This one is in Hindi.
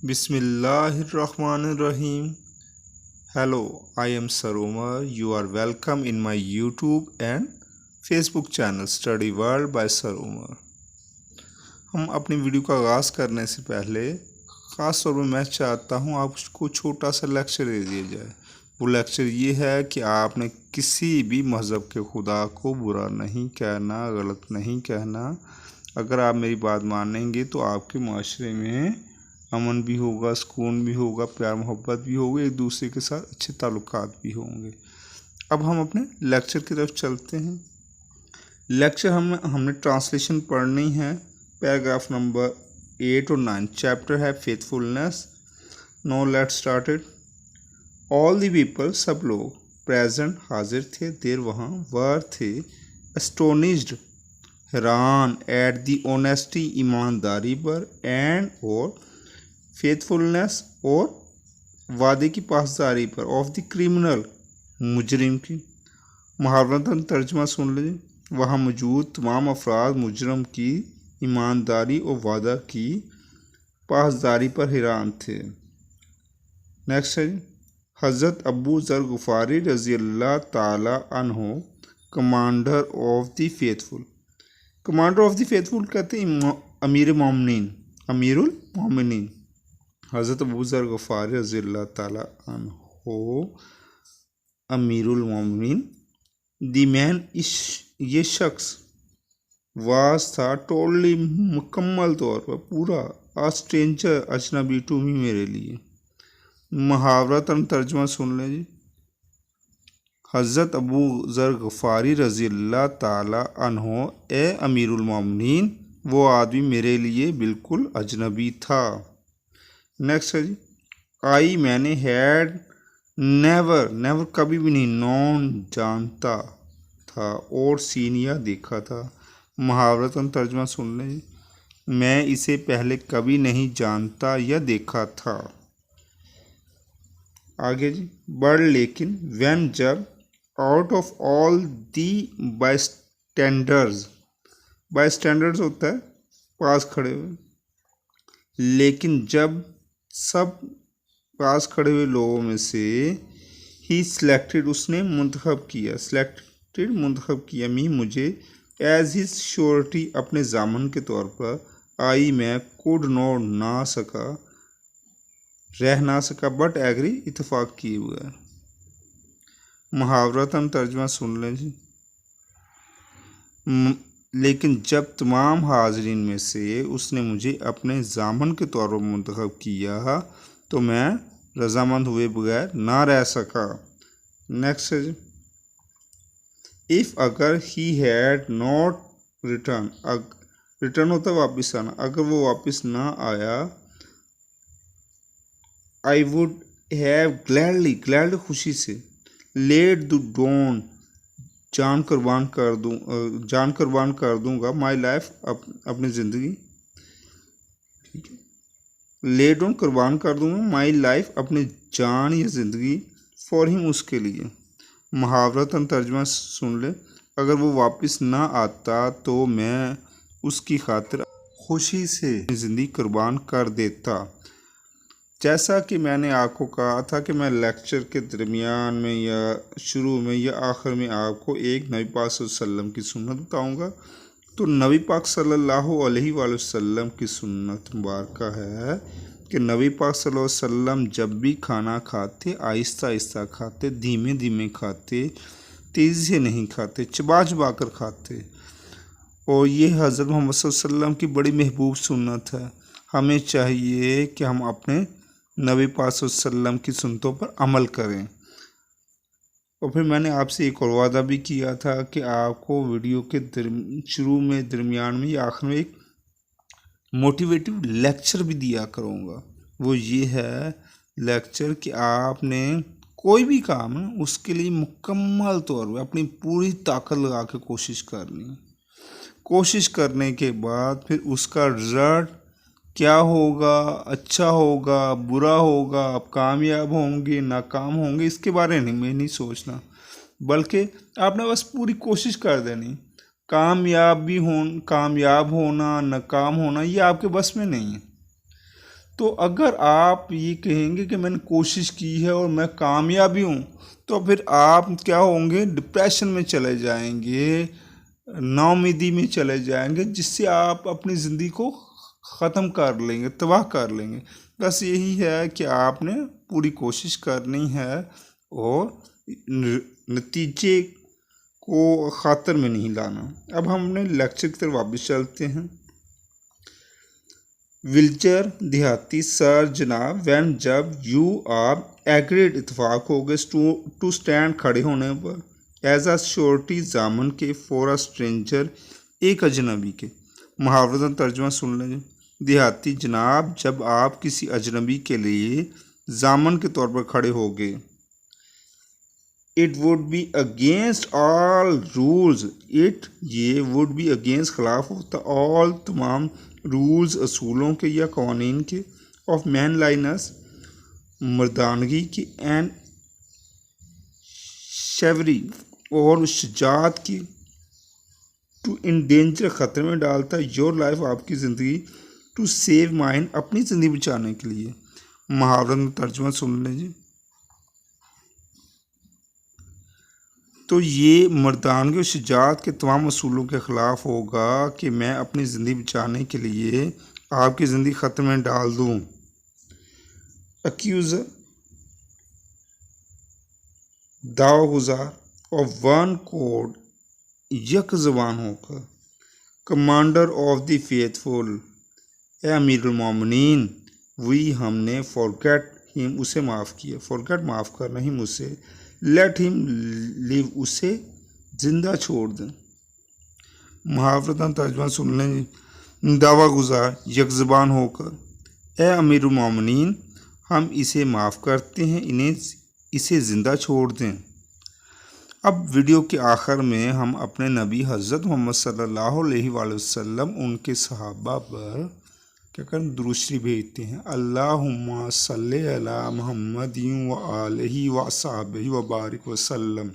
Bismillahirrahmanirrahim. Hello, I am Saromar. You are welcome in my YouTube and Facebook channel Study World by Saromar. हम अपनी वीडियो का आगाज़ करने से पहले ख़ास तौर पर मैं चाहता हूँ आपको छोटा सा लेक्चर दे दिया जाए। वो लेक्चर ये है कि आपने किसी भी मज़हब के खुदा को बुरा नहीं कहना, गलत नहीं कहना। अगर आप मेरी बात मानेंगे तो आपके माशरे में अमन भी होगा, सुकून भी होगा, प्यार मोहब्बत भी होगी, एक दूसरे के साथ अच्छे ताल्लुकात भी होंगे। अब हम अपने लेक्चर की तरफ चलते हैं। लेक्चर हमने ट्रांसलेशन पढ़नी है। पैराग्राफ नंबर 8 और 9 चैप्टर है faithfulness. No let's start it. All the people, सब लोग प्रेजेंट हाजिर थे, देर वहाँ वर थे, एस्टोनिश्ड हैरान, एट दी ऑनेस्टी ईमानदारी पर, एंड और फेथफुलनेस और वादे की पासदारी पर, ऑफ द क्रिमिनल मुजरिम की। मुहावरतन तर्जमा सुन लीजिए। वहाँ मौजूद तमाम अफराद मुजरम की ईमानदारी और वादा की पासदारी पर हैरान थे। नेक्स्ट है हज़रत अबू ज़र गुफ़ारी रज़ी अल्लाह ताला अन्हो, commander of the faithful. Commander of the faithful कहते हैं अमीरुल मोमिनीन हज़रत अबू ज़र गफ़ारी रज़ी अल्लाह ताला अन्हो, अमीरुल मोमिनीन। दी मैन, ये शख्स वास था, टोटली मुकम्मल तौर पर पूरा, आ स्ट्रेंजर अजनबी टू मी, मेरे लिए। मुहावरतन तर्जुमा सुन लें जी। हज़रत अबू ज़र गफ़ारी रज़ी अल्लाह ताला अन्हो, ए अमीरुल मोमिनीन, वो आदमी मेरे लिए बिल्कुल अजनबी था। नेक्स्ट है जी आई, मैंने, हैड, नेवर कभी भी नहीं, नॉन जानता था, और सीन या देखा था। मुहावरतन तर्जुमा सुन लें जी। मैं इसे पहले कभी नहीं जानता या देखा था। आगे जी बट लेकिन, व्हेन जब, आउट ऑफ ऑल दी बायस्टैंडर्स होता है पास खड़े हुए, लेकिन जब सब पास खड़े हुए लोगों में से ही सिलेक्टेड, उसने मुंतखब किया मी, मुझे, एज हिज श्योरिटी, अपने जामन के तौर पर, आई, मैं, कुड नॉट, रह ना सका, बट एग्री, इतफाक किए हुए। मुहावरतन तर्जुमा सुन लें जी। लेकिन जब तमाम हाजरीन में से उसने मुझे अपने जामन के तौर पर मुंतखब किया तो मैं रजामंद हुए बगैर ना रह सका। नेक्स्ट है इफ़, अगर, he had not return, return होता है वापस आना, अगर वो वापस ना आया, आई वुड हैव ग्लैडली खुशी से, लेट द डॉन, जान कुर्बान कर दूंगा, माई लाइफ, अपनी ज़िंदगी, ठीक है, ले डॉन, कुर्बान कर दूंगा, माई लाइफ, अपनी जान या ज़िंदगी, फॉर हिम, उसके लिए। मुहावरतन तर्जुमा सुन ले। अगर वो वापस ना आता तो मैं उसकी खातिर खुशी से ज़िंदगी कुर्बान कर देता। जैसा कि मैंने आपको कहा था कि मैं लेक्चर के दरमियान में या शुरू में या आखिर में आपको एक नबी पाक सल्लल्लाहु अलैहि वसल्लम की सुन्नत बताऊंगा। तो नबी पाक सल्लल्लाहु अलैहि वसल्लम की सुन्नत मुबारक है कि नबी पाक सल्लल्लाहु अलैहि वसल्लम जब भी खाना खाते आहिस्ता आहिस्ता खाते, धीमे धीमे खाते, तेज़ी से नहीं खाते, चबा चबा कर खाते। और ये हज़रत मोहम्मद सल्लल्लाहु अलैहि वसल्लम की बड़ी महबूब सुन्नत है। हमें चाहिए कि हम अपने नबी पाक सल्लल्लाहु अलैहि वसल्लम की सुन्नतों पर अमल करें। और फिर मैंने आपसे एक और वादा भी किया था कि आपको वीडियो के शुरू में, दरमियान में या आखिर में एक मोटिवेटिव लेक्चर भी दिया करूँगा। वो ये है लेक्चर कि आपने कोई भी काम है उसके लिए मुकम्मल तौर पर अपनी पूरी ताकत लगा के कोशिश करनी। कोशिश करने के बाद फिर उसका रिजल्ट क्या होगा, अच्छा होगा, बुरा होगा, आप कामयाब होंगे, नाकाम होंगे, इसके बारे में नहीं सोचना, बल्कि आपने बस पूरी कोशिश कर देनी। कामयाब होना, नाकाम होना, ये आपके बस में नहीं है। तो अगर आप ये कहेंगे कि मैंने कोशिश की है और मैं कामयाब भी हूँ, तो फिर आप क्या होंगे, डिप्रेशन में चले जाएंगे, नाउमीदी में चले जाएंगे, जिससे आप अपनी ज़िंदगी को ख़त्म कर लेंगे, तबाह कर लेंगे। बस यही है कि आपने पूरी कोशिश करनी है और नतीजे को ख़ातर में नहीं लाना। अब हम अपने लेक्चर की तरफ वापस चलते हैं। विल्चर देहाती सर जनाब, वैन जब यू आर एग्रीड, इतफाक़ हो गए टू स्टैंड, खड़े होने पर, एज आ श्योरिटी, जामन के, फॉर अ स्ट्रेंजर, एक अजनबी के। मुहावरतन तर्जुमा सुन लें। देहाती जनाब, जब आप किसी अजनबी के लिए जामन के तौर पर खड़े हो गए। It would be against all rules, it ये वुड बी अगेंस्ट खिलाफ होता ऑल तमाम रूल्स असूलों के या कवानीन के, ऑफ मैन लाइनस मर्दानगी की, एंड शेवरी और शुजात की, टू इन डेंजर ख़तरे में डालता योर लाइफ आपकी ज़िंदगी, टू सेव माइन अपनी ज़िंदगी बचाने के लिए। मुहावरत में तर्जुमा सुन लीजिए। तो ये मर्दानगी और शुजात के तमाम असूलों के ख़िलाफ़ होगा कि मैं अपनी ज़िंदगी बचाने के लिए आपकी ज़िंदगी ख़तरे में डाल दूँ। अक्यूज़र दावगुजार और वन कोड यक ज़बान होकर, कमांडर ऑफ द फेथफुल, ए अमीरुल मोमिनीन, वी हमने फॉरगेट हिम उसे माफ़ किया, फॉरगेट माफ़ करना, हिम उसे, लेट हिम लिव उसे ज़िंदा छोड़ दें। मुहावरतन तर्जुमा सुन लें। दावा गुजार यक ज़बान होकर, ए अमीरुल मोमिनीन, हम इसे माफ़ करते हैं, इसे ज़िंदा छोड़ दें। अब वीडियो के आखिर में हम अपने नबी हज़रत मोहम्मद सल्लल्लाहु अलैहि वसल्लम उनके सहाबा पर क्या करें, दुरूद शरीफ भेजते हैं। अल्लाहुम्मा सल्ली अला मुहम्मदिन व आलिहि व अस्हाबिहि व बारिक वसल्लम।